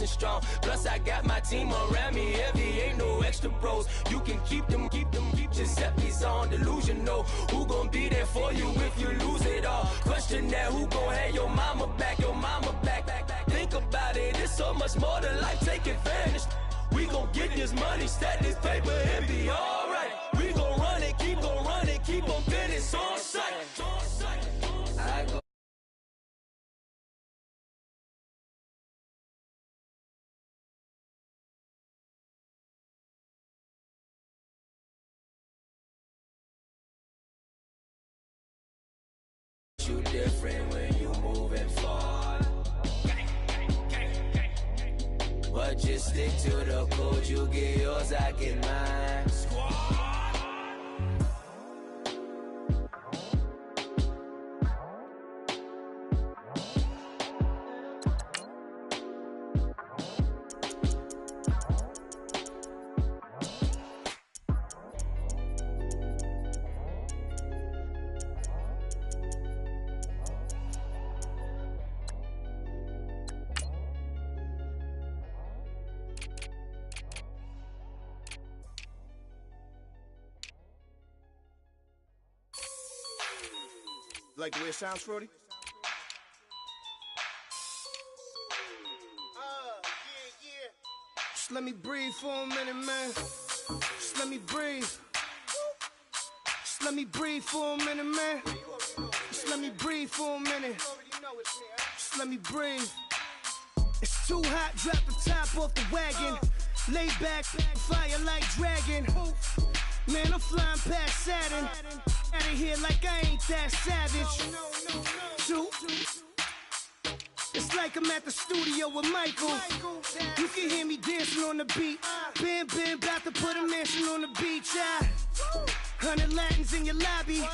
foundation strong. Plus I got my team around me heavy, ain't no extra bros. You can keep them, Giuseppe's on delusional. Who gon' be there for you if you lose it all? Question that, who gon' have your mama back, Think about it, it's so much more to life, take advantage. We gon' get this money, stack this paper and be alright. We gon' run it, keep on business on sight. I go. You different when you moving forward, but just stick to the code. You get yours, I get mine. Like the way it sounds, Frody? Yeah. Just let me breathe for a minute, man. Just let me breathe. Just let me breathe for a minute, man. Just let me breathe for a minute. Just let me breathe. It's too hot, drop the top off the wagon. Lay back, fire like dragon. Man, I'm flying past Saturn. Out of here like I ain't that savage. Two. It's like I'm at the studio with Michael. You can hear me dancing on the beat. Bam, about to put a mansion on the beach. 100 Latins in your lobby.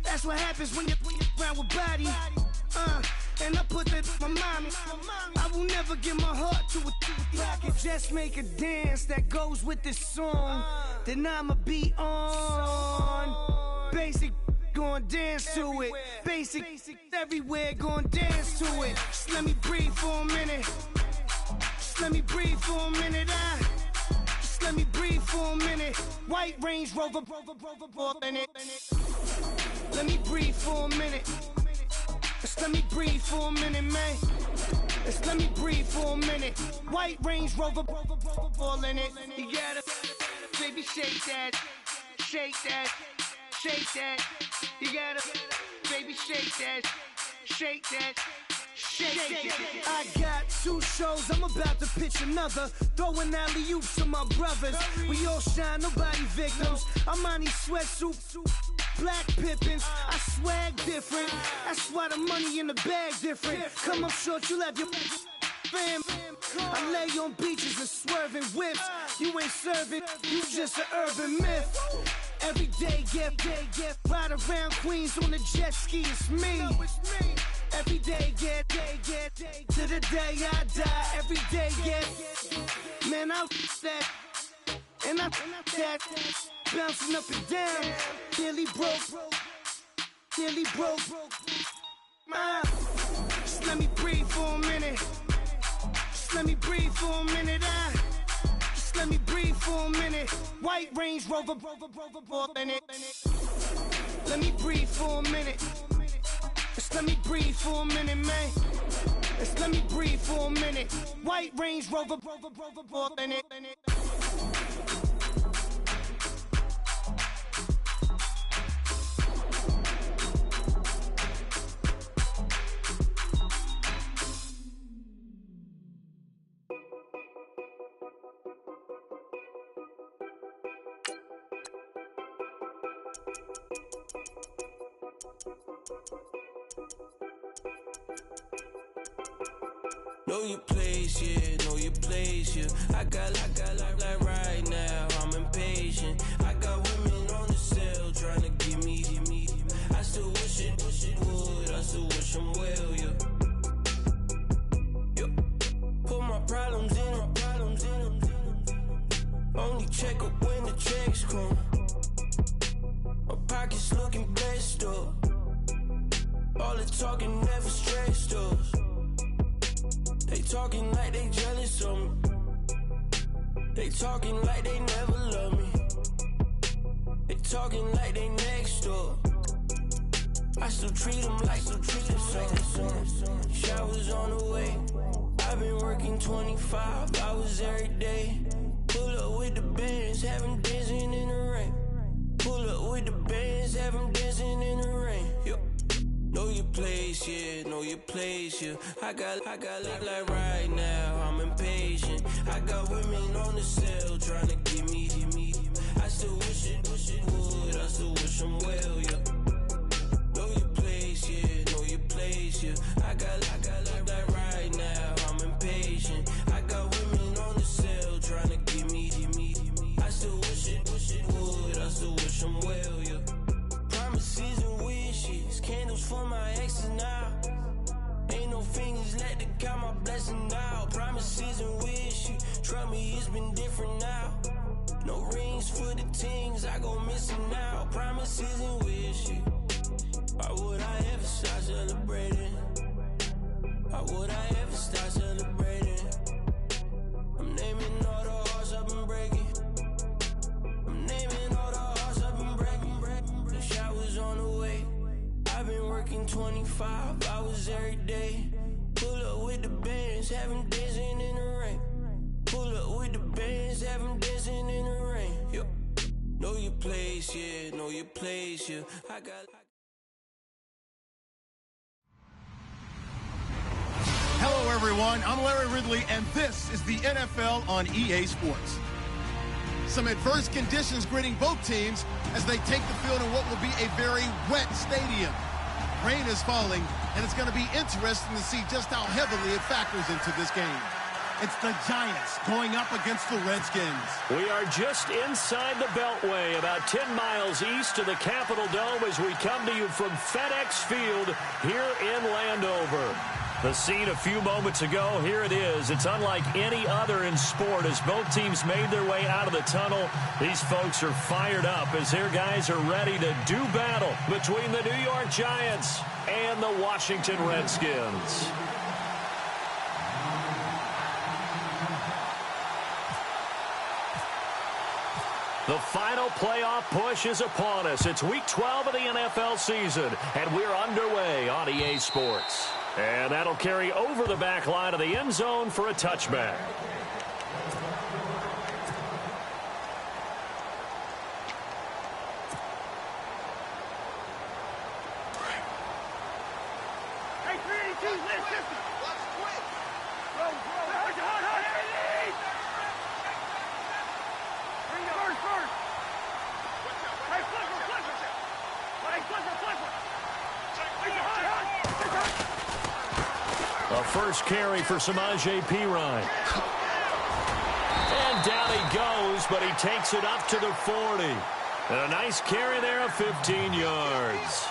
That's what happens when you're around with body. And I put that in my mommy. I will never give my heart to a I can just make a dance that goes with this song. Then I'ma be on. Basic, gon' dance to it. Basic, everywhere, gon' dance to it. Just let me breathe for a minute. Just let me breathe for a minute. Just let me breathe for a minute. White Range Rover, in it. Let me breathe for a minute. Just let me breathe for a minute, man. Just let me breathe for a minute. White Range Rover, all in it. You gotta, baby, shake that, shake that. Shake that, you gotta, baby, shake that, shake that, shake that. I got 2 shows, I'm about to pitch another. Throwing alley-oops to my brothers. We all shine, nobody victims. I'm on these sweatsuits, black Pippins. I swag different, that's why the money in the bag different. Come up short, you'll have your fam. I lay on beaches and swerving whips. You ain't serving, you just an urban myth. Every day, get ride around Queens on a jet ski, it's me. Every day, get to the day I die. Every day, get man, I that and I that bouncing up and down. Nearly broke. Just let me breathe for a minute. Just let me breathe for a minute. Just let me breathe for a minute. White Range Rover, in it. Let me breathe for a minute. Just let me breathe for a minute, man. Just let me breathe for a minute. White Range Rover, in it. Know your place, yeah, know your place, yeah. I got like right now, I'm impatient. I got women on the cell trying to give me. I still wish it would, I still wish them well, yeah. Put my problems in. Only check up when the checks come. My pockets looking blessed up. All the talking never stressed us. They talking like they jealous depends on me. They talking like they never love me. They talking like they next door. I still treat them like the son. Showers on the way. I've been working 25 hours every day. Pull up with the bands, have them dancing in the rain. Pull up with the bands, have them dancing in the rain. Yo. Know your place, yeah, know your place, yeah. I got like right now, I'm impatient. I got women on the cell trying to get me. I still wish it would, I still wish them well, yeah. Know your place, yeah, know your place, yeah. I got like right now, I'm impatient. I got women on the cell trying to get me. I still wish it would, I still wish them well, yeah. Promises and wishes, candles for my exes now. Ain't no fingers let to count my blessing now. Promises and wishes, trust me, it's been different now. No rings for the things I go missing now. Promises and wishes. Why would I ever start celebrating? Why would I ever start celebrating? I'm naming all the hearts I've been breaking. I'm naming all the hearts I've been breaking. The showers on the way. I've been working 25 hours every day. Pull up with the bands, have them dancing in the rain. Pull up with the bands, have them dancing in the rain. Yo. Know your place, yeah, know your place, yeah. Hello, everyone. I'm Larry Ridley, and this is the NFL on EA Sports. Some adverse conditions greeting both teams as they take the field in what will be a very wet stadium. Rain is falling, and it's going to be interesting to see just how heavily it factors into this game. It's the Giants going up against the Redskins. We are just inside the Beltway, about 10 miles east of the Capitol Dome as we come to you from FedEx Field here in Landover. The scene a few moments ago, here it is. It's unlike any other in sport as both teams made their way out of the tunnel. These folks are fired up as their guys are ready to do battle between the New York Giants and the Washington Redskins. The final playoff push is upon us. It's week 12 of the NFL season, and we're underway on EA Sports. And that'll carry over the back line of the end zone for a touchback. A first carry for Samaje Perine. And down he goes, but he takes it up to the 40. And a nice carry there of 15 yards.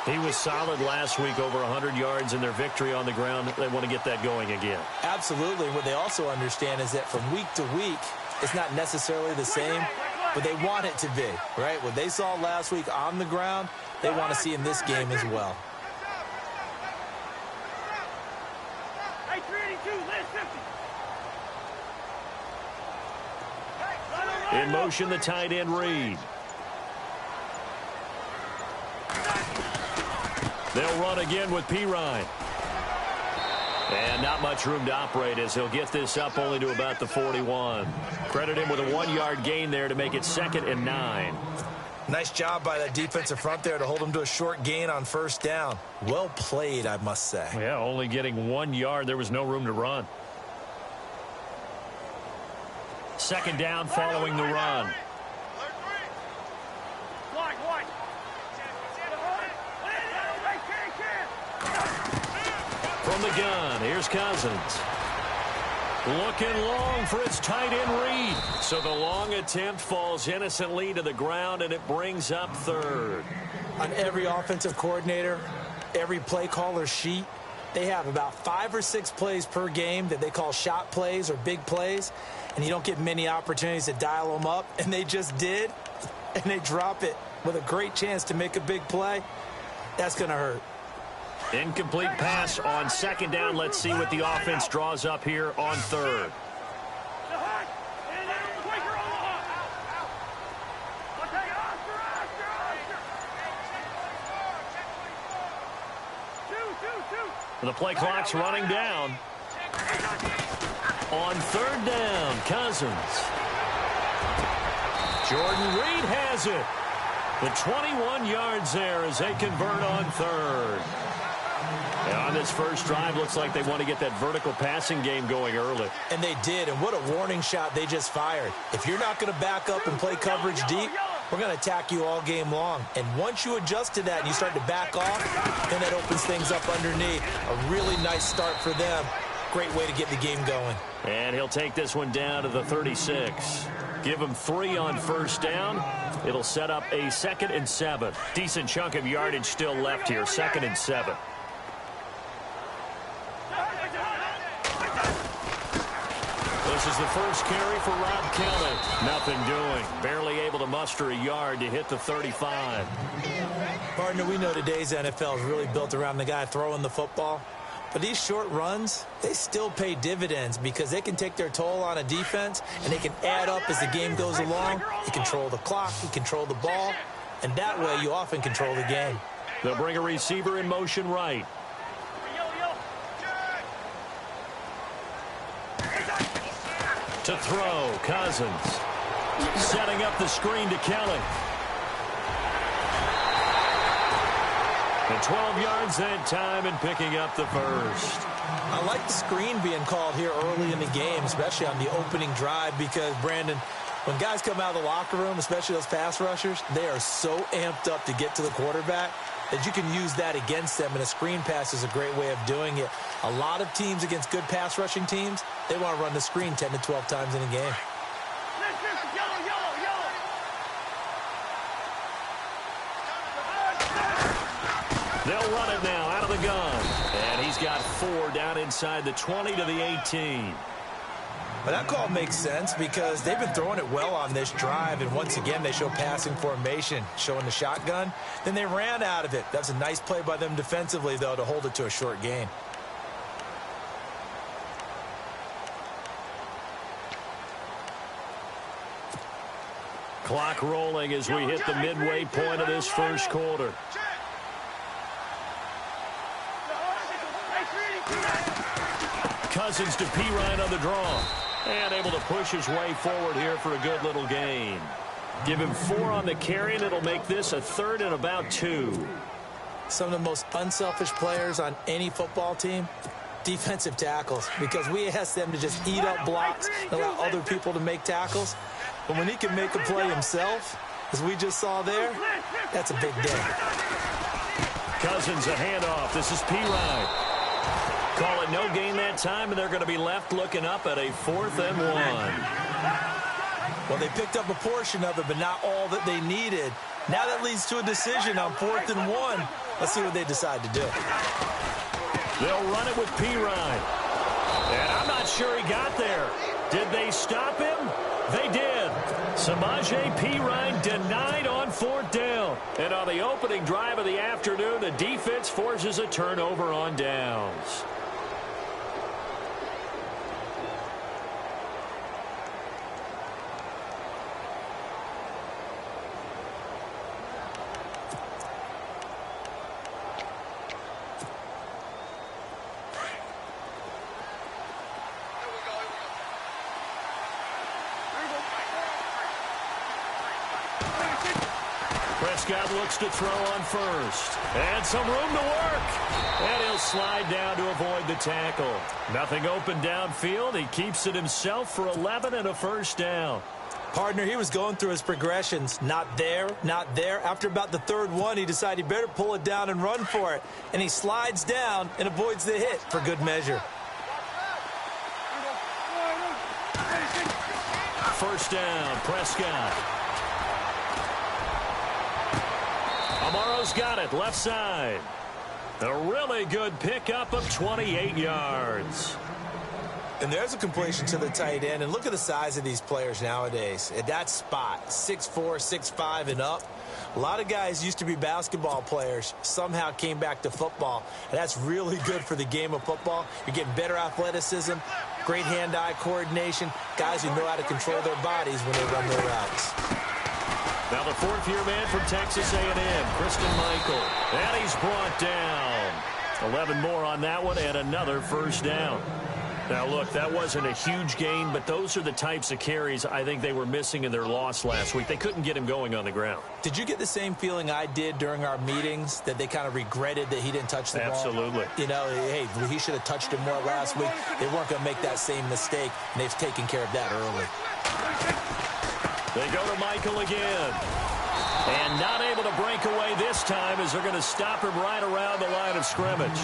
He was solid last week, over 100 yards in their victory on the ground. They want to get that going again. Absolutely. What they also understand is that from week to week, it's not necessarily the same, but they want it to be, right? What they saw last week on the ground, they want to see in this game as well. In motion, the tight end Reed. They'll run again with Perine. And not much room to operate as he'll get this up only to about the 41. Credit him with a 1-yard gain there to make it 2nd and 9. Nice job by that defensive front there to hold him to a short gain on first down. Well played, I must say. Yeah, only getting 1 yard. There was no room to run. 2nd down following the run. From the gun, here's Cousins. Looking long for its tight end Reed. So the long attempt falls innocently to the ground, and it brings up 3rd. On every offensive coordinator, every play caller sheet, they have about 5 or 6 plays per game that they call shot plays or big plays, and you don't get many opportunities to dial them up, and they just did, and they drop it with a great chance to make a big play. That's going to hurt. Incomplete pass on second down. Let's see what the offense draws up here on third. The play clock's running down. On third down, Cousins. Jordan Reed has it. The 21 yards there as they convert on third. And on this first drive, looks like they want to get that vertical passing game going early. And they did, and what a warning shot they just fired. If you're not going to back up and play coverage deep, we're going to attack you all game long. And once you adjust to that and you start to back off, then that opens things up underneath. A really nice start for them. Great way to get the game going. And he'll take this one down to the 36. Give him 3 on first down. It'll set up a 2nd and 7. Decent chunk of yardage still left here. 2nd and 7. This is the first carry for Rob Kelly. Nothing doing. Barely able to muster a yard to hit the 35. Partner, we know today's NFL is really built around the guy throwing the football. But these short runs, they still pay dividends because they can take their toll on a defense and they can add up as the game goes along. You control the clock, you control the ball, and that way you often control the game. They'll bring a receiver in motion right. To throw, Cousins. Setting up the screen to Kelly. And 12 yards that time and picking up the first. I like the screen being called here early in the game, especially on the opening drive, because, Brandon, when guys come out of the locker room, especially those pass rushers, they are so amped up to get to the quarterback that you can use that against them, and a screen pass is a great way of doing it. A lot of teams against good pass rushing teams, they want to run the screen 10 to 12 times in a game. They'll run it now out of the gun. And he's got 4 down inside the 20 to the 18. But that call makes sense because they've been throwing it well on this drive, and once again they show passing formation, showing the shotgun. Then they ran out of it. That's a nice play by them defensively, though, to hold it to a short gain. Clock rolling as we hit the midway point of this first quarter. Cousins to Pirine on the draw. And able to push his way forward here for a good little gain. Give him 4 on the carry, and it'll make this a 3rd and about 2. Some of the most unselfish players on any football team, defensive tackles, because we ask them to just eat up blocks and allow other people to make tackles. But when he can make a play himself, as we just saw there, that's a big day. Cousins a handoff. This is Pirine. Call it no gain that time, and they're going to be left looking up at a 4th and 1. Well, they picked up a portion of it, but not all that they needed. Now that leads to a decision on 4th and 1. Let's see what they decide to do. They'll run it with Pirine. And I'm not sure he got there. Did they stop him? They did. Samaje Pirine denied on 4th down. And on the opening drive of the afternoon, the defense forces a turnover on downs. Prescott looks to throw on first. And some room to work. And he'll slide down to avoid the tackle. Nothing open downfield. He keeps it himself for 11 and a first down. Partner, he was going through his progressions. Not there, not there. After about the 3rd one, he decided he better pull it down and run for it. And he slides down and avoids the hit for good measure. First down, Prescott. Amaro's got it, left side. A really good pickup of 28 yards. And there's a completion to the tight end. And look at the size of these players nowadays. At that spot, 6'4", 6'5", and up. A lot of guys used to be basketball players, somehow came back to football, and that's really good for the game of football. You're getting better athleticism, great hand-eye coordination, guys who know how to control their bodies when they run their routes. Now the fourth-year man from Texas A&M, Christian Michael. And he's brought down. 11 more on that one and another first down. Now, look, that wasn't a huge gain, but those are the types of carries I think they were missing in their loss last week. They couldn't get him going on the ground. Did you get the same feeling I did during our meetings, that they kind of regretted that he didn't touch the ball? Absolutely. You know, hey, he should have touched him more last week. They weren't going to make that same mistake, and they've taken care of that early. They go to Michael again. And not able to break away this time as they're going to stop him right around the line of scrimmage.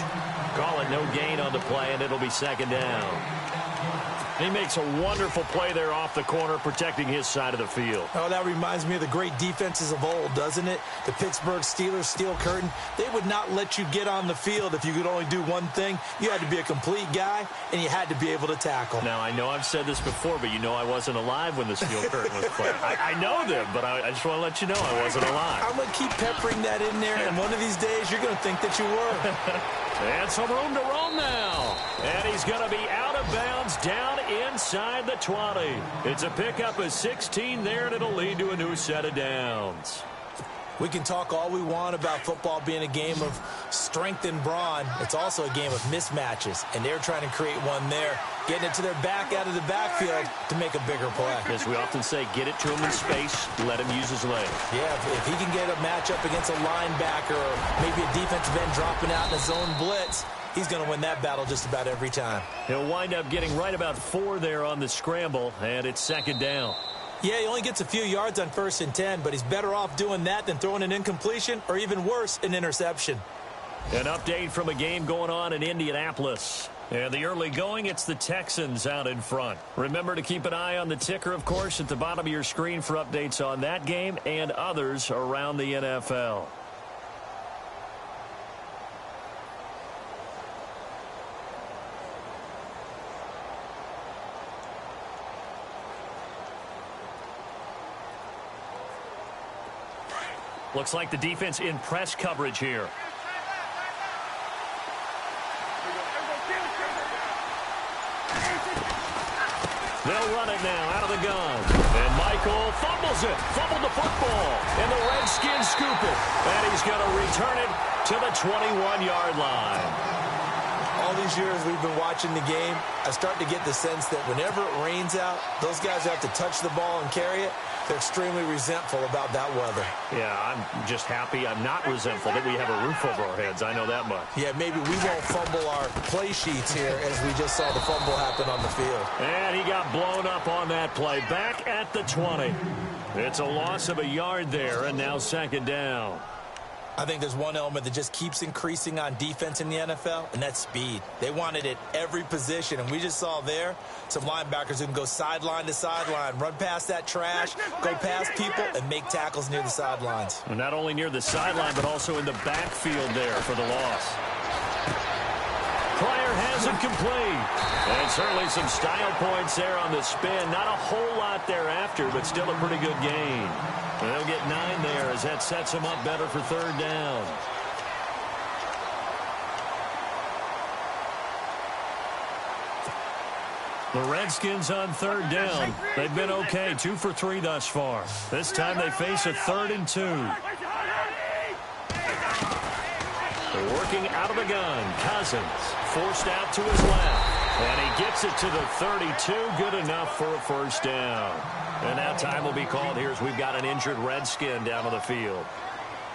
Call it no gain on the play, and it'll be second down. He makes a wonderful play there off the corner, protecting his side of the field. Oh, that reminds me of the great defenses of old, doesn't it? The Pittsburgh Steelers, Steel Curtain, they would not let you get on the field if you could only do one thing. You had to be a complete guy, and you had to be able to tackle. Now, I know I've said this before, but you know I wasn't alive when the Steel Curtain was played. I know them, but I just want to let you know I wasn't alive. I'm going to keep peppering that in there, and one of these days you're going to think that you were. And some room to roam now. And he's going to be out of bounds down inside the 20. It's a pickup of 16 there, and it'll lead to a new set of downs. We can talk all we want about football being a game of strength and brawn. It's also a game of mismatches, and they're trying to create one there, getting it to their back out of the backfield to make a bigger play. As we often say, get it to him in space, let him use his legs. Yeah, if he can get a matchup against a linebacker or maybe a defensive end dropping out in a zone blitz, he's going to win that battle just about every time. He'll wind up getting right about 4 there on the scramble, and it's second down. Yeah, he only gets a few yards on 1st and 10, but he's better off doing that than throwing an incompletion or even worse, an interception. An update from a game going on in Indianapolis. And the early going, it's the Texans out in front. Remember to keep an eye on the ticker, of course, at the bottom of your screen for updates on that game and others around the NFL. Looks like the defense in press coverage here. They'll run it now out of the gun. And Michael fumbles it. Fumbled the football. And the Redskins scoop it. And he's going to return it to the 21-yard line. All these years we've been watching the game, I start to get the sense that whenever it rains out, those guys have to touch the ball and carry it. They're extremely resentful about that weather. Yeah, I'm just happy I'm not resentful that we have a roof over our heads. I know that much. Yeah, maybe we won't fumble our play sheets here as we just saw the fumble happen on the field. And he got blown up on that play. Back at the 20. It's a loss of a yard there, and now second down. I think there's one element that just keeps increasing on defense in the NFL, and that's speed. They want it at every position, and we just saw there some linebackers who can go sideline to sideline, run past that trash, go past people, and make tackles near the sidelines. And not only near the sideline, but also in the backfield there for the loss. Pryor has it complete. And certainly some style points there on the spin. Not a whole lot thereafter, but still a pretty good gain. And they'll get 9 there as that sets them up better for third down. The Redskins on third down. They've been okay, 2 for 3 thus far. This time they face a 3rd and 2. They're working out of the gun. Cousins forced out to his left. And he gets it to the 32. Good enough for a first down. And now time will be called here as we've got an injured Redskin down on the field.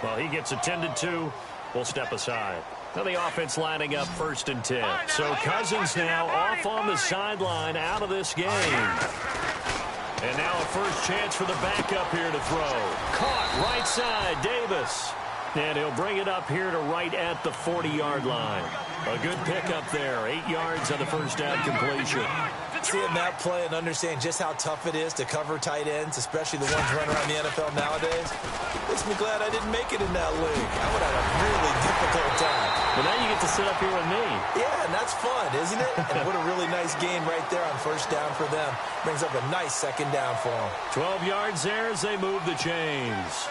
Well, he gets attended to. We'll step aside. Now the offense lining up 1st and 10. So Cousins now off on the sideline out of this game. And now a first chance for the backup here to throw. Caught right side, Davis. And he'll bring it up here to right at the 40-yard line. A good pickup there. 8 yards on the first down completion. Seeing that play and understanding just how tough it is to cover tight ends, especially the ones running around the NFL nowadays, makes me glad I didn't make it in that league. I would have a really difficult time. But now you get to sit up here with me. Yeah, and that's fun, isn't it? And what a really nice gain right there on first down for them. Brings up a nice second down for them. 12 yards there as they move the chains.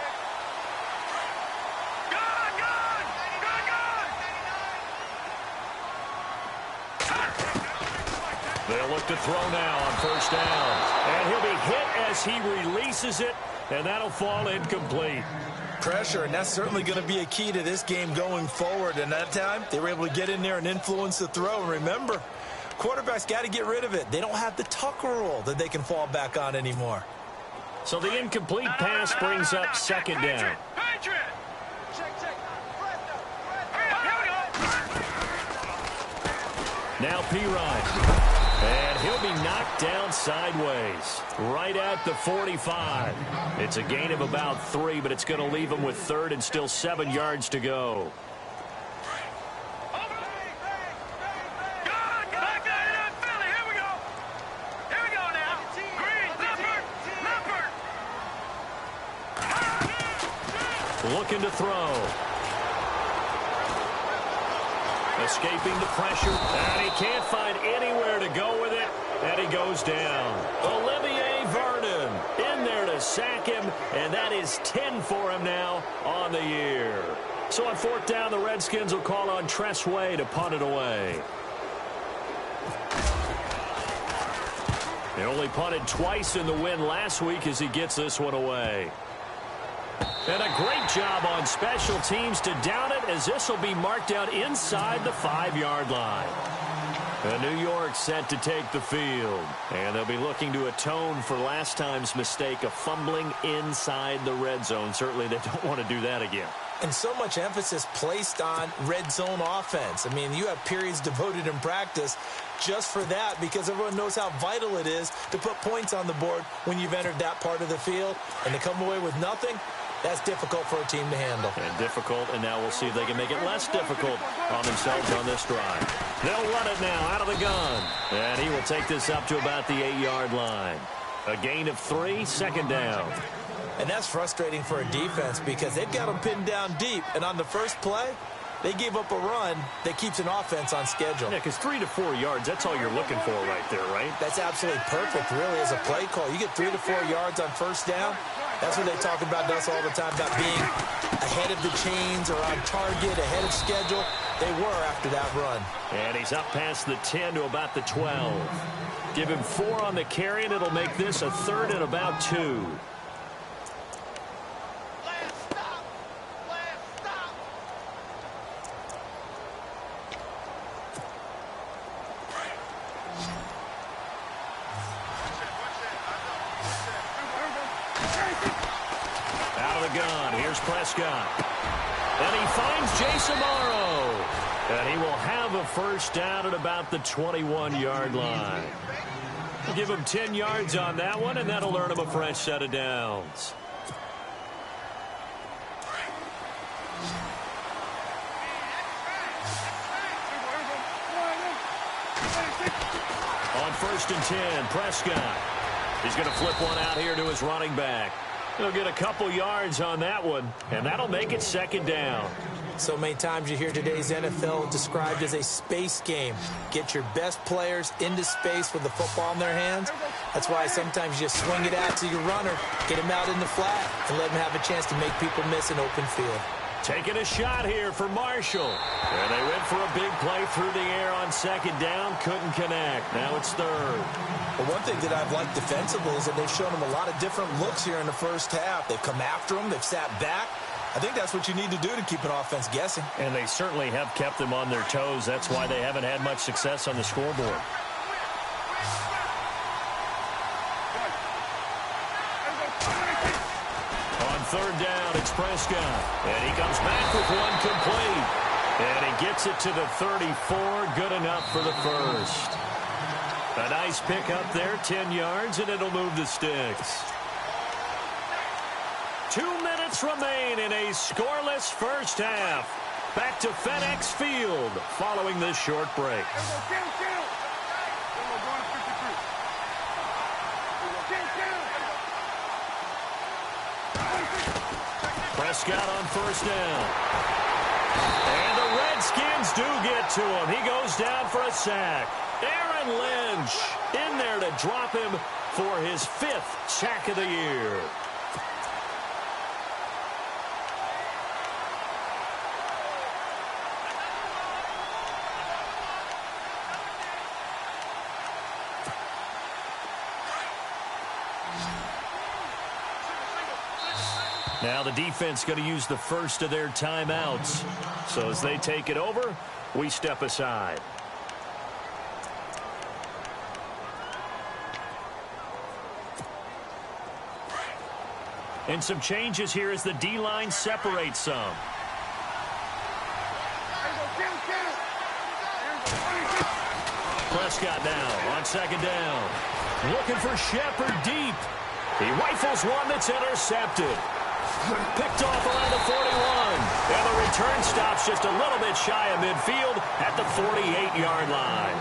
They'll look to throw now on first down. And he'll be hit as he releases it, and that'll fall incomplete. Pressure, and that's certainly going to be a key to this game going forward. And that time, they were able to get in there and influence the throw. And remember, quarterbacks got to get rid of it. They don't have the Tucker rule that they can fall back on anymore. So the incomplete pass brings up second down. Now Pirine. And he'll be knocked down sideways, right at the 45. It's a gain of about 3, but it's going to leave him with third and still 7 yards to go. Looking to throw. Escaping the pressure, and he can't find anywhere to go with it, and he goes down. Olivier Vernon in there to sack him, and that is 10 for him now on the year. So on fourth down, the Redskins will call on Tress Way to punt it away. He only punted twice in the win last week as he gets this one away. And a great job on special teams to down it, as this will be marked out inside the 5-yard line. And New York set to take the field. And they'll be looking to atone for last time's mistake of fumbling inside the red zone. Certainly they don't want to do that again. And so much emphasis placed on red zone offense. I mean, you have periods devoted in practice just for that, because everyone knows how vital it is to put points on the board when you've entered that part of the field. And to come away with nothing, that's difficult for a team to handle. And difficult, and now we'll see if they can make it less difficult on themselves on this drive. They'll run it now out of the gun. And he will take this up to about the 8-yard line. A gain of 3, second down. And that's frustrating for a defense because they've got them pinned down deep. And on the first play, they gave up a run that keeps an offense on schedule. Yeah, because 3 to 4 yards, that's all you're looking for right there, right? That's absolutely perfect, really, as a play call. You get 3 to 4 yards on first down. That's what they talk about us all the time, about being ahead of the chains or on target, ahead of schedule. They were after that run. And he's up past the 10 to about the 12. Give him 4 on the carry, and it'll make this a 3rd and about 2. Prescott. And he finds Jason Morrow. And he will have a first down at about the 21-yard line. We'll give him 10 yards on that one, and that'll earn him a fresh set of downs. On first and 10, Prescott. He's going to flip one out here to his running back. He'll get a couple yards on that one, and that'll make it second down. So many times you hear today's NFL described as a space game. Get your best players into space with the football in their hands. That's why sometimes you swing it out to your runner, get him out in the flat, and let him have a chance to make people miss an open field. Taking a shot here for Marshall. And they went for a big play through the air on second down. Couldn't connect. Now it's third. Well, one thing that I've liked defensively is that they've shown them a lot of different looks here in the first half. They've come after them. They've sat back. I think that's what you need to do to keep an offense guessing. And they certainly have kept them on their toes. That's why they haven't had much success on the scoreboard. On third down, it's Prescott. And he comes back with one complete. And he gets it to the 34. Good enough for the first. A nice pick up there, 10 yards, and it'll move the sticks. 2 minutes remain in a scoreless first half. Back to FedEx Field following this short break. Prescott on first down. And the Redskins do get to him. He goes down for a sack. Aaron Lynch in there to drop him for his 5th sack of the year. Now the defense going to use the first of their timeouts. So as they take it over, we step aside. And some changes here as the D-line separates some. Prescott now on second down. Looking for Shepard deep. He rifles one that's intercepted. Picked off around the 41. And the return stops just a little bit shy of midfield at the 48-yard line.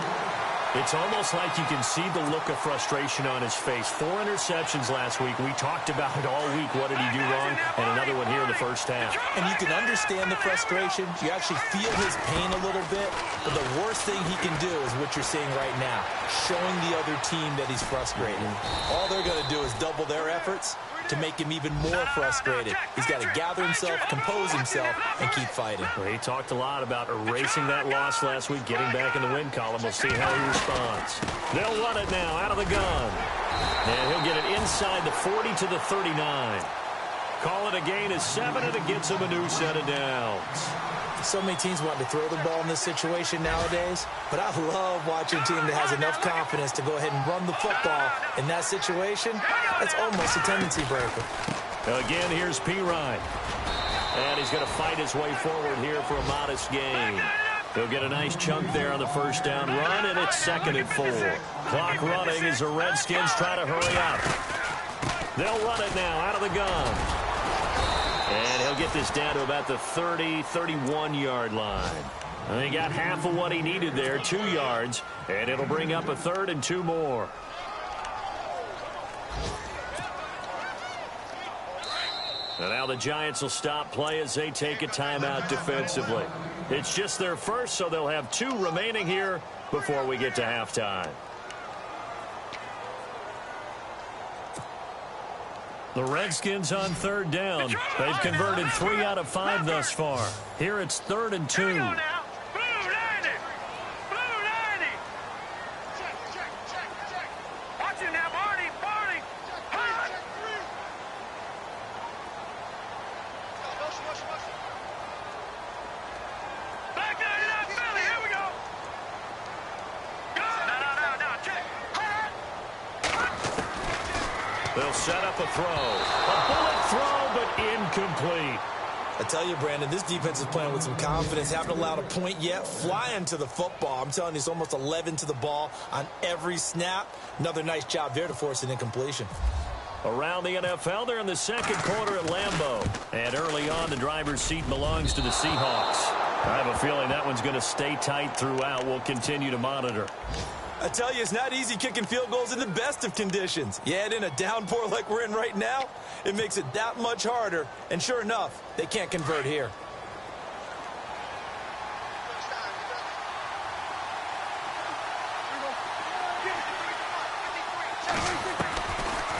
It's almost like you can see the look of frustration on his face. 4 interceptions last week. We talked about it all week. What did he do wrong? And another one here in the first half. And you can understand the frustration. You actually feel his pain a little bit. But the worst thing he can do is what you're seeing right now, showing the other team that he's frustrated. All they're going to do is double their efforts to make him even more frustrated. He's got to gather himself, compose himself, and keep fighting. Well, he talked a lot about erasing that loss last week, getting back in the win column. We'll see how he responds. They'll run it now out of the gun. And he'll get it inside the 40 to the 39. Call it a gain of 7, and it gets him a new set of downs. So many teams want to throw the ball in this situation nowadays, but I love watching a team that has enough confidence to go ahead and run the football in that situation. That's almost a tendency breaker. Again, here's P. Ryan. And he's going to fight his way forward here for a modest gain. He'll get a nice chunk there on the first down run, and it's 2nd and 4. Clock running as the Redskins try to hurry up. They'll run it now out of the gun. And he'll get this down to about the 30, 31-yard line. And he got half of what he needed there, 2 yards, and it'll bring up a 3rd and 2 more. And now the Giants will stop play as they take a timeout defensively. It's just their first, so they'll have 2 remaining here before we get to halftime. The Redskins on 3rd down. They've converted 3 out of 5 thus far. Here it's 3rd and 2. They'll set up a throw. A bullet throw, but incomplete. I tell you, Brandon, this defense is playing with some confidence. Haven't allowed a point yet. Flying to the football. I'm telling you, it's almost 11 to the ball on every snap. Another nice job there to force an incompletion. Around the NFL, they're in the second quarter at Lambeau. And early on, the driver's seat belongs to the Seahawks. I have a feeling that one's going to stay tight throughout. We'll continue to monitor. I tell you, it's not easy kicking field goals in the best of conditions. You add in a downpour like we're in right now, it makes it that much harder. And sure enough, they can't convert here.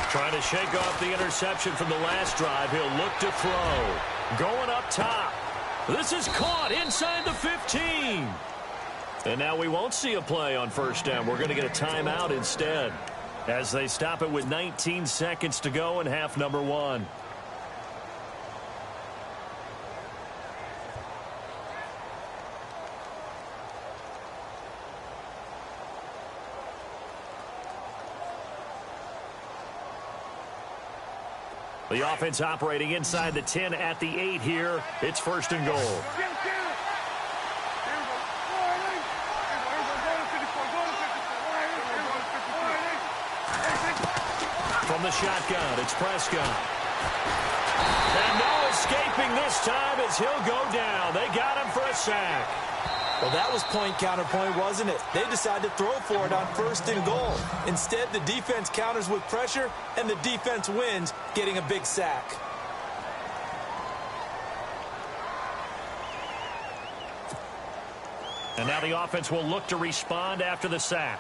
Trying to shake off the interception from the last drive. He'll look to throw. Going up top. This is caught inside the 15. And now we won't see a play on first down. We're going to get a timeout instead as they stop it with 19 seconds to go in half number 1. The offense operating inside the 10 at the 8 here. It's 1st and goal. From the shotgun, it's Prescott. And no escaping this time as he'll go down. They got him for a sack. Well, that was point counterpoint, wasn't it? They decided to throw for it on 1st and goal. Instead, the defense counters with pressure, and the defense wins, getting a big sack. And now the offense will look to respond after the sack.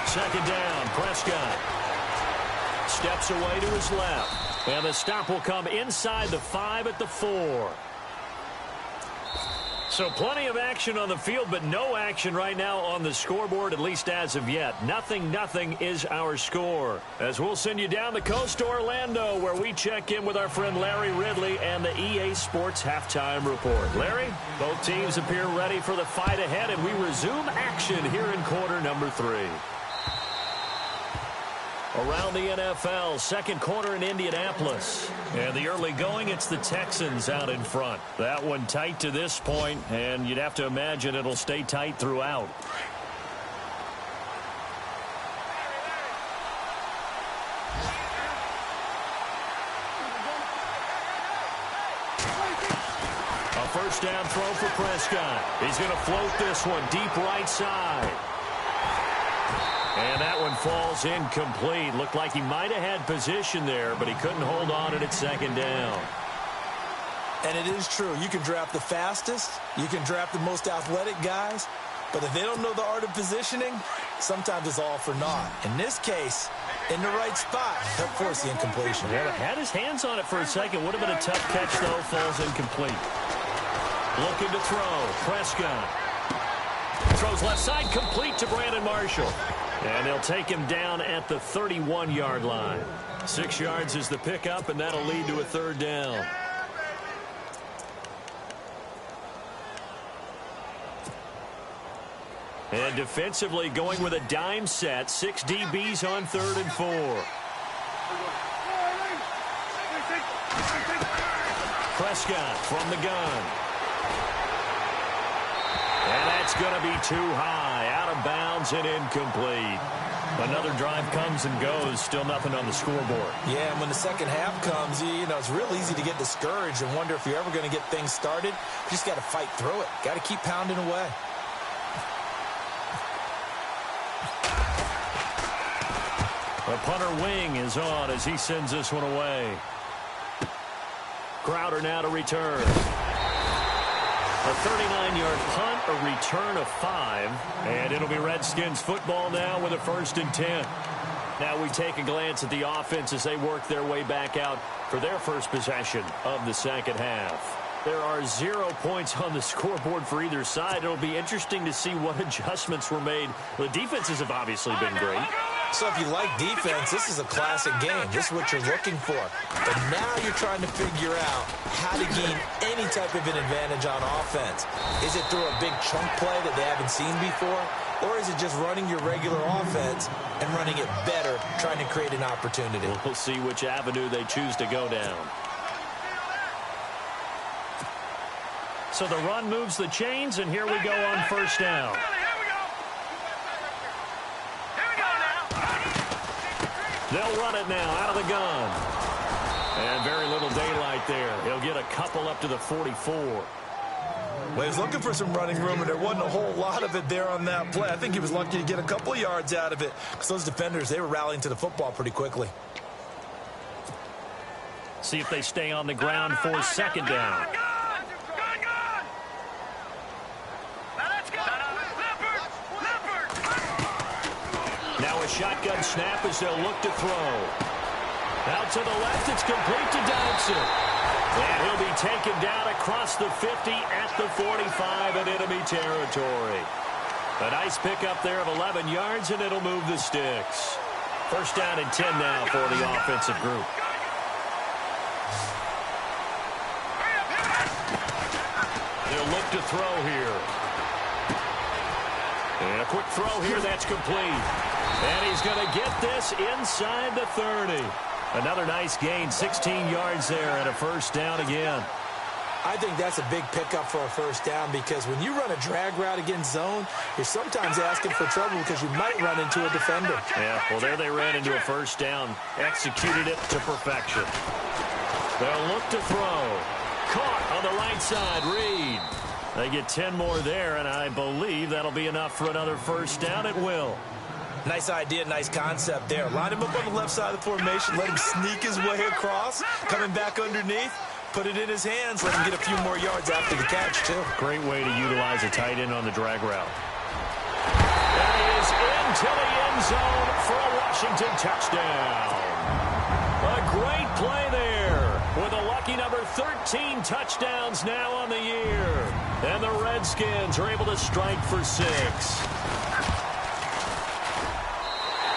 Second down, Prescott steps away to his left. And the stop will come inside the 5 at the 4. So plenty of action on the field, but no action right now on the scoreboard, at least as of yet. 0-0 is our score. As we'll send you down the coast to Orlando, where we check in with our friend Larry Ridley and the EA Sports Halftime Report. Larry, both teams appear ready for the fight ahead, and we resume action here in quarter number 3. Around the NFL, second quarter in Indianapolis. And the early going, it's the Texans out in front. That one tight to this point, and you'd have to imagine it'll stay tight throughout. A first down throw for Prescott. He's going to float this one deep right side. And that one falls incomplete. Looked like he might have had position there, but he couldn't hold on at second down. And it is true. You can draft the fastest. You can draft the most athletic guys. But if they don't know the art of positioning, sometimes it's all for naught. In this case, in the right spot, help force the incompletion. Yeah, had his hands on it for a second. Would have been a tough catch, though. Falls incomplete. Looking to throw. Prescott. Throws left side, complete to Brandon Marshall. And they'll take him down at the 31-yard line. 6 yards is the pickup, and that'll lead to a third down. And defensively going with a dime set. 6 DBs on 3rd and 4. Prescott from the gun. And that's going to be too high. Out of bounds and incomplete. Another drive comes and goes. Still nothing on the scoreboard. Yeah, and when the second half comes, you know, it's real easy to get discouraged and wonder if you're ever going to get things started. You just got to fight through it. Got to keep pounding away. The punter wing is on as he sends this one away. Crowder now to return. A 39-yard punt, a return of 5, and it'll be Redskins football now with a 1st and 10. Now we take a glance at the offense as they work their way back out for their first possession of the second half. There are 0 points on the scoreboard for either side. It'll be interesting to see what adjustments were made. The defenses have obviously been great. So if you like defense, this is a classic game. This is what you're looking for. But now you're trying to figure out how to gain any type of an advantage on offense. Is it through a big chunk play that they haven't seen before? Or is it just running your regular offense and running it better, trying to create an opportunity? We'll see which avenue they choose to go down. So the run moves the chains, and here we go on first down. They'll run it now out of the gun. And very little daylight there. He'll get a couple up to the 44. Well, he was looking for some running room, and there wasn't a whole lot of it there on that play. I think he was lucky to get a couple of yards out of it because those defenders, they were rallying to the football pretty quickly. See if they stay on the ground for second down. Now a shotgun snap as they'll look to throw. Out to the left, it's complete to Dodson. And he'll be taken down across the 50 at the 45 in enemy territory. A nice pickup there of 11 yards, and it'll move the sticks. First down and 10 now for the offensive group. They'll look to throw here. And a quick throw here, that's complete. And he's going to get this inside the 30. Another nice gain, 16 yards there, and a first down again. I think that's a big pickup for a first down because when you run a drag route against zone, you're sometimes asking for trouble because you might run into a defender. Yeah, well, there they ran into a first down, executed it to perfection. They'll look to throw. Caught on the right side, Reed. They get 10 more there, and I believe that'll be enough for another first down at will. Nice idea, nice concept there. Line him up on the left side of the formation, let him sneak his way across, coming back underneath, put it in his hands, let him get a few more yards after the catch, too. Great way to utilize a tight end on the drag route. And he is into the end zone for a Washington touchdown. A great play there. with a lucky number 13 touchdowns now on the year. And the Redskins are able to strike for 6.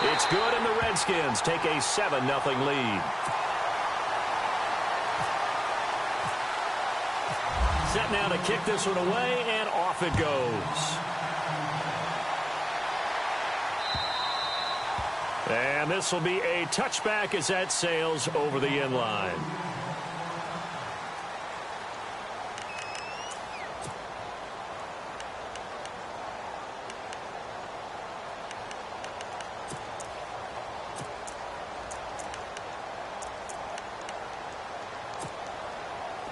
It's good, and the Redskins take a 7-0 lead. Set now to kick this one away, and off it goes. And this will be a touchback as that sails over the end line.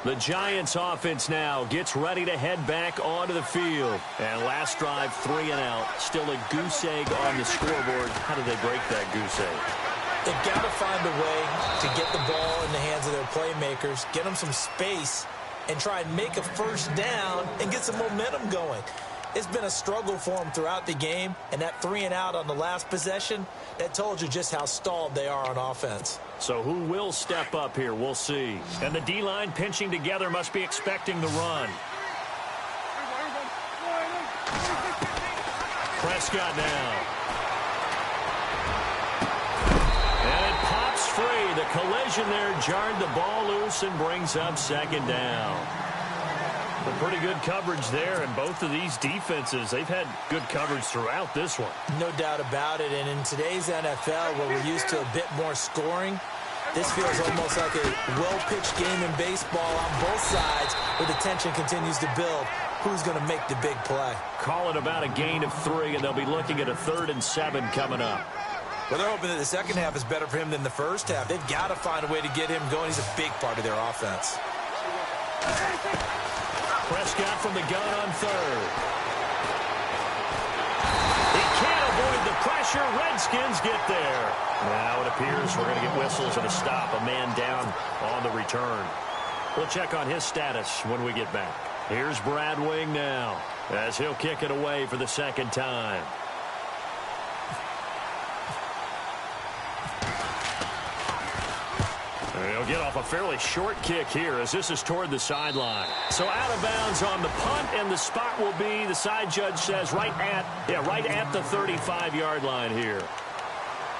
The Giants offense now gets ready to head back onto the field. And last drive, 3 and out. Still a goose egg on the scoreboard. How did they break that goose egg? They've got to find a way to get the ball in the hands of their playmakers, get them some space, and try and make a first down and get some momentum going. It's been a struggle for them throughout the game, and that 3 and out on the last possession, that told you just how stalled they are on offense. So who will step up here? We'll see. And the D-line pinching together must be expecting the run. Prescott now. And it pops free. The collision there jarred the ball loose and brings up second down. Pretty good coverage there, and both of these defenses, they've had good coverage throughout this one. No doubt about it, and in today's NFL, where we're used to a bit more scoring, this feels almost like a well-pitched game in baseball on both sides, where the tension continues to build. Who's going to make the big play? Call it about a gain of 3, and they'll be looking at a 3rd and 7 coming up. Well, they're hoping that the second half is better for him than the first half. They've got to find a way to get him going. He's a big part of their offense. Prescott from the gun on 3rd. He can't avoid the pressure. Redskins get there. Now it appears we're going to get whistles and a stop. A man down on the return. We'll check on his status when we get back. Here's Brad Wing now as he'll kick it away for the second time. He'll get off a fairly short kick here as this is toward the sideline. So out of bounds on the punt, and the spot will be, the side judge says, right at the 35-yard line here.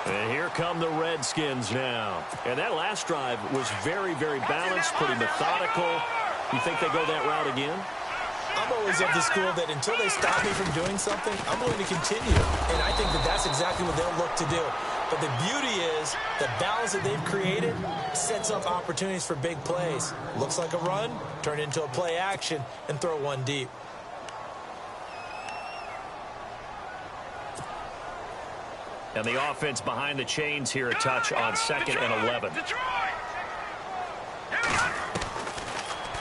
And here come the Redskins now. And that last drive was very, very balanced, pretty methodical. You think they go that route again? I'm always of the school that until they stop me from doing something, I'm going to continue. And I think that that's exactly what they'll look to do. But the beauty is the balance that they've created sets up opportunities for big plays. Looks like a run, turn into a play action, and throw one deep. And the offense behind the chains here a touch on 2nd and 11.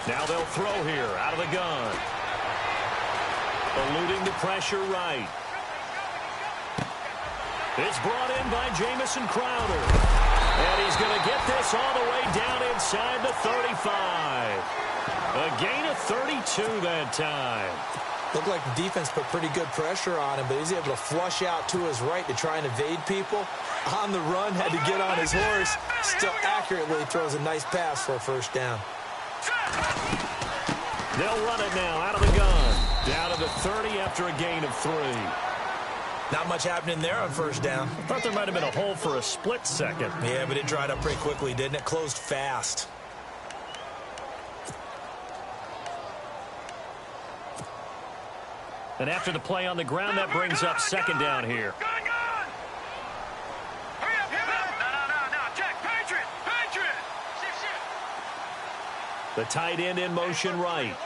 Now they'll throw here out of the gun. Eluding the pressure right. It's brought in by Jamison Crowder. And he's going to get this all the way down inside the 35. A gain of 32 that time. Looked like the defense put pretty good pressure on him, but he's able to flush out to his right to try and evade people. On the run, had to get on his horse. Still accurately throws a nice pass for a first down. They'll run it now out of the gun. Down to the 30 after a gain of 3. Not much happening there on first down. Thought there might have been a hole for a split second. Yeah, but it dried up pretty quickly, didn't it? Closed fast. And after the play on the ground, that brings up second down here. The tight end in motion right.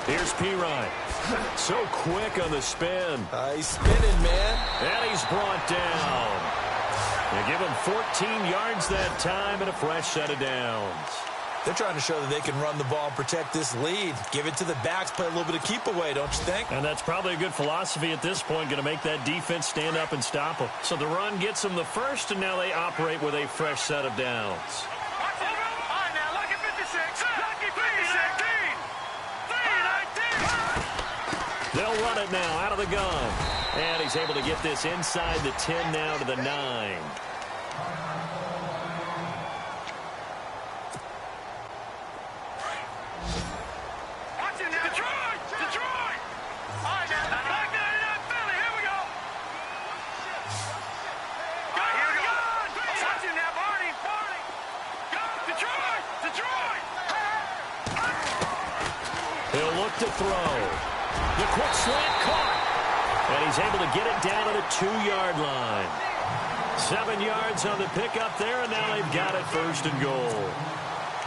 Here's Pirine. So quick on the spin. He's spinning, man. And he's brought down. They give him 14 yards that time and a fresh set of downs. They're trying to show that they can run the ball and protect this lead. Give it to the backs, play a little bit of keep away, don't you think? And that's probably a good philosophy at this point, going to make that defense stand up and stop them. So the run gets them the first, and now they operate with a fresh set of downs. They'll run it now out of the gun. And he's able to get this inside the 10 now to the 9. He'll look to throw. The quick slant caught. And he's able to get it down to the 2-yard line. 7 yards on the pickup there, and now they've got it first and goal.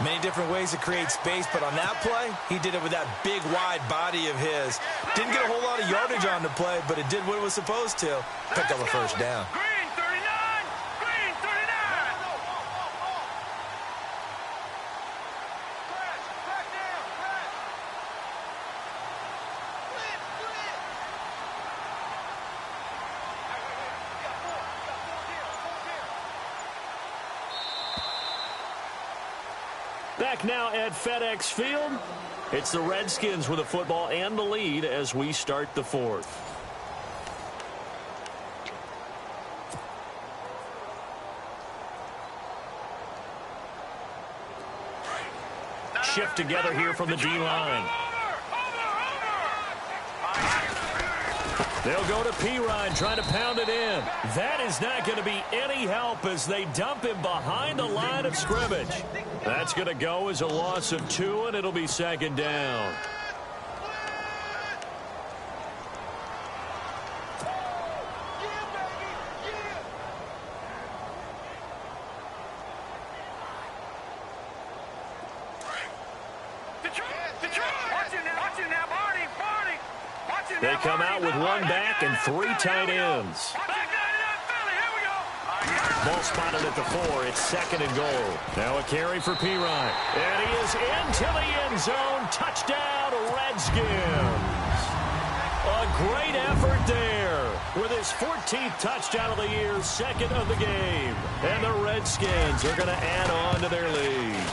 Many different ways to create space, but on that play, he did it with that big, wide body of his. Didn't get a whole lot of yardage on the play, but it did what it was supposed to. Picked up a first down. Back now at FedEx Field. It's the Redskins with the football and the lead as we start the 4th. Shift together here from the D-line. They'll go to Pirine trying to pound it in. That is not going to be any help as they dump him behind the line of scrimmage. That's going to go as a loss of 2, and it'll be 2nd down. They come out with 1 back and 3 tight ends. Ball spotted at the 4. It's 2nd and goal. Now a carry for Pirine. And he is into the end zone. Touchdown, Redskins. A great effort there with his 14th touchdown of the year, 2nd of the game. And the Redskins are going to add on to their lead.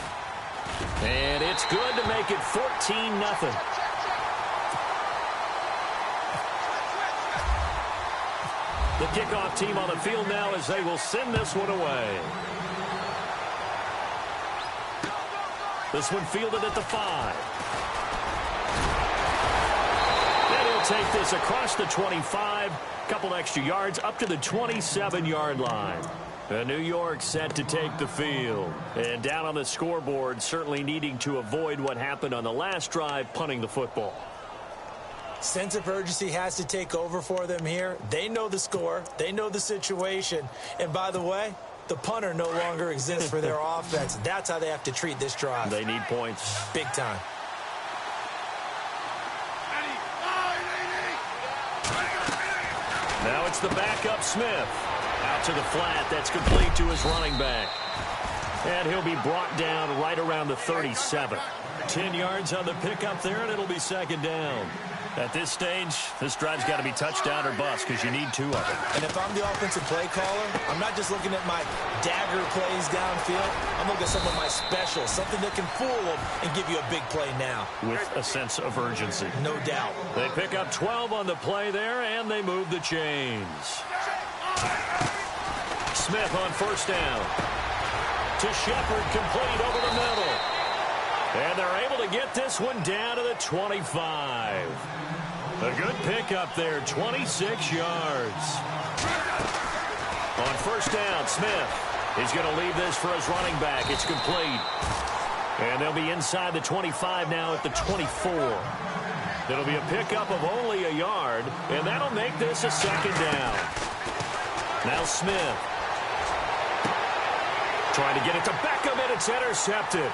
And it's good to make it 14-0. The kickoff team on the field now as they will send this one away. This one fielded at the 5. And he'll take this across the 25. Couple extra yards up to the 27-yard line. New York set to take the field. And down on the scoreboard, certainly needing to avoid what happened on the last drive, punting the football. Sense of urgency has to take over for them here. They know the score. They know the situation. And by the way, the punter no longer exists for their offense. That's how they have to treat this drive. They need points. Big time. Now it's the backup Smith. Out to the flat. That's complete to his running back. And he'll be brought down right around the 37. 10 yards on the pickup there, and it'll be 2nd down. At this stage, this drive's got to be touchdown or bust because you need 2 of them. And if I'm the offensive play caller, I'm not just looking at my dagger plays downfield. I'm looking at some of my specials, something that can fool them and give you a big play now. With a sense of urgency. No doubt. They pick up 12 on the play there, and they move the chains. Smith on 1st down. To Shepard, complete over the middle. And they're able to get this one down to the 25. A good pickup there, 26 yards. On 1st down, Smith. He's going to leave this for his running back. It's complete. And they'll be inside the 25 now at the 24. It'll be a pickup of only a yard, and that'll make this a 2nd down. Now Smith. Trying to get it to Beckham, and it's intercepted.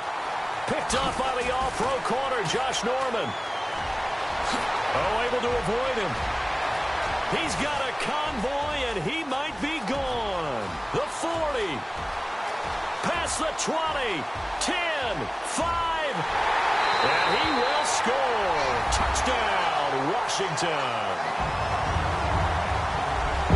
Picked off by the all-pro corner, Josh Norman. Oh, able to avoid him. He's got a convoy, and he might be gone. The 40. Past the 20. 10. 5. And he will score. Touchdown, Washington.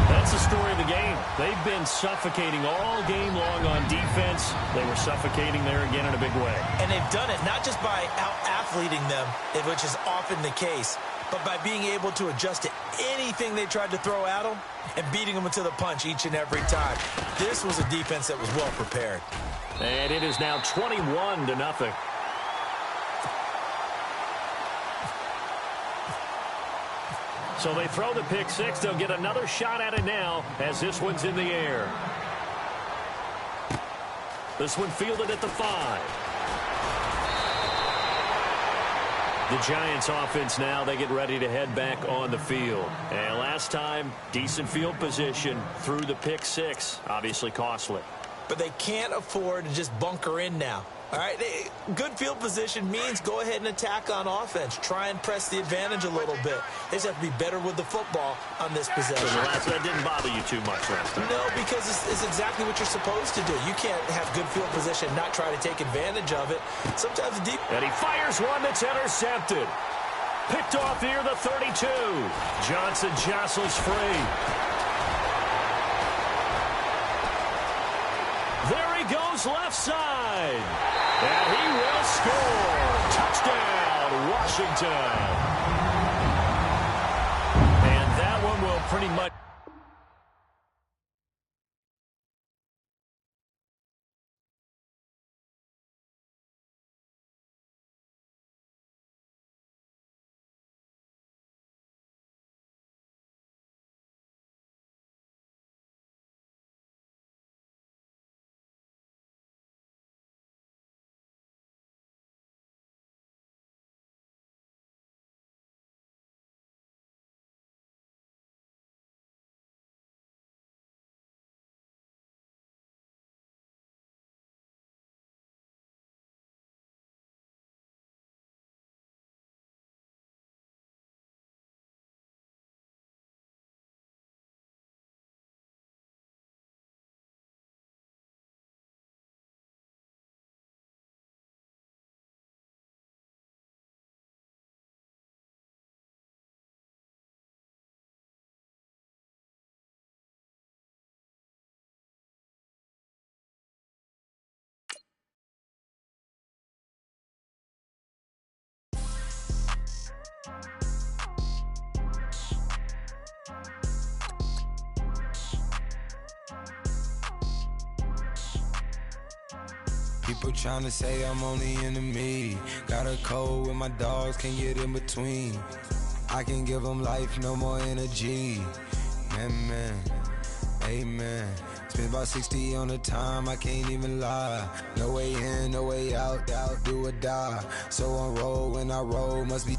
That's the story of the game. They've been suffocating all game long on defense. They were suffocating there again in a big way. And they've done it not just by out-athleting them, which is often the case, but by being able to adjust to anything they tried to throw at them and beating them to the punch each and every time. This was a defense that was well prepared. And it is now 21-0. So they throw the pick six. They'll get another shot at it now as this one's in the air. This one fielded at the 5. The Giants offense now, they get ready to head back on the field. And last time, decent field position through the pick six. Obviously costly. But they can't afford to just bunker in now. All right, good field position means go ahead and attack on offense. Try and press the advantage a little bit. They just have to be better with the football on this possession. So that didn't bother you too much last time. No, because it's exactly what you're supposed to do. You can't have good field position, not try to take advantage of it. Sometimes deep. And he fires one that's intercepted. Picked off near the 32. Johnson jostles free. There he goes left side. And he will score. Touchdown, Washington. And that one will pretty much... People tryna say I'm only enemy. Got a code with my dogs, can't get in between. I can give them life, no more energy. Man, amen. Spent about 60 on the time, I can't even lie. No way in, no way out, do or die. So on roll, when I roll, must be.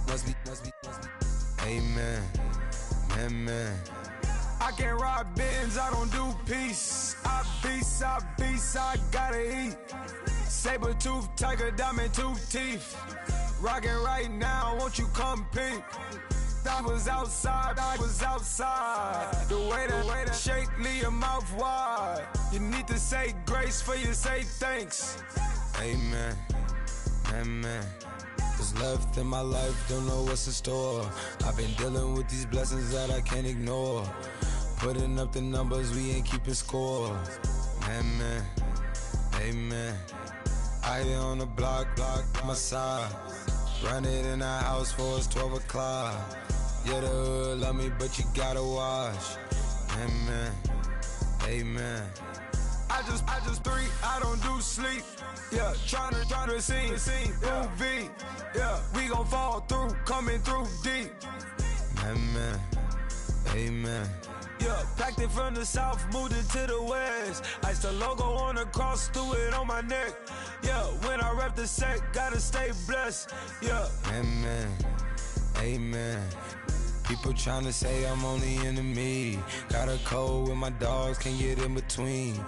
Amen, man. I can't ride Benz, I don't do peace. I beast, I gotta eat. Saber tooth, tiger, diamond tooth teeth. Rockin' right now, won't you come peep? I was outside. The way that shake, leave your mouth wide. You need to say grace for you say thanks. Amen, What's left in my life, don't know what's in store. I've been dealing with these blessings that I can't ignore. Putting up the numbers, we ain't keeping score. Amen. I here on the block, my side. Run it in our house for it's 12 o'clock. Yeah, the hood love me, but you gotta watch. Amen. I just three, I don't do sleep. Yeah, tryna see. UV. Yeah, we gon' fall through, coming through deep. Amen. Yeah, packed it from the south, moved it to the west. Iced the logo on the cross, threw it on my neck. Yeah, when I rep the set, gotta stay blessed. Yeah. Amen. People tryna say I'm only enemy. Got a code with my dogs, can't get in between.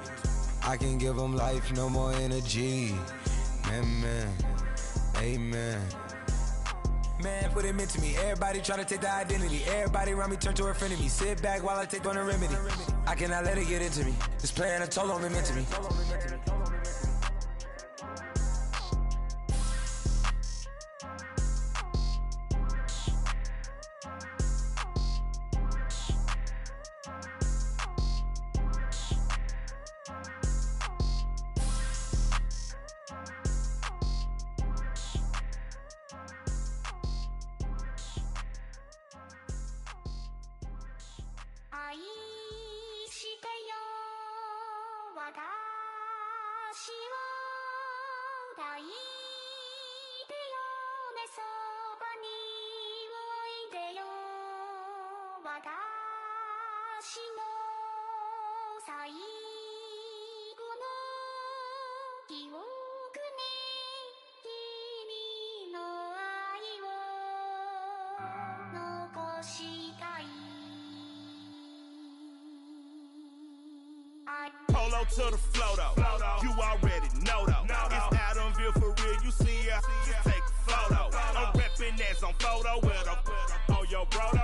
I can give them life, no more energy. Amen. Man, what it meant to me. Everybody tryna take the identity. Everybody around me turn to a friend of me. Sit back while I take on the remedy. I cannot let it get into me. This playing a toll on me meant to me. いでよねそばにおいでよ私の最後の記憶に君の愛を残したい Polo to the flow though, you already know though. It's Adamville for real, you see ya, just take a photo. I'm reppin' as on photo with a on your bro.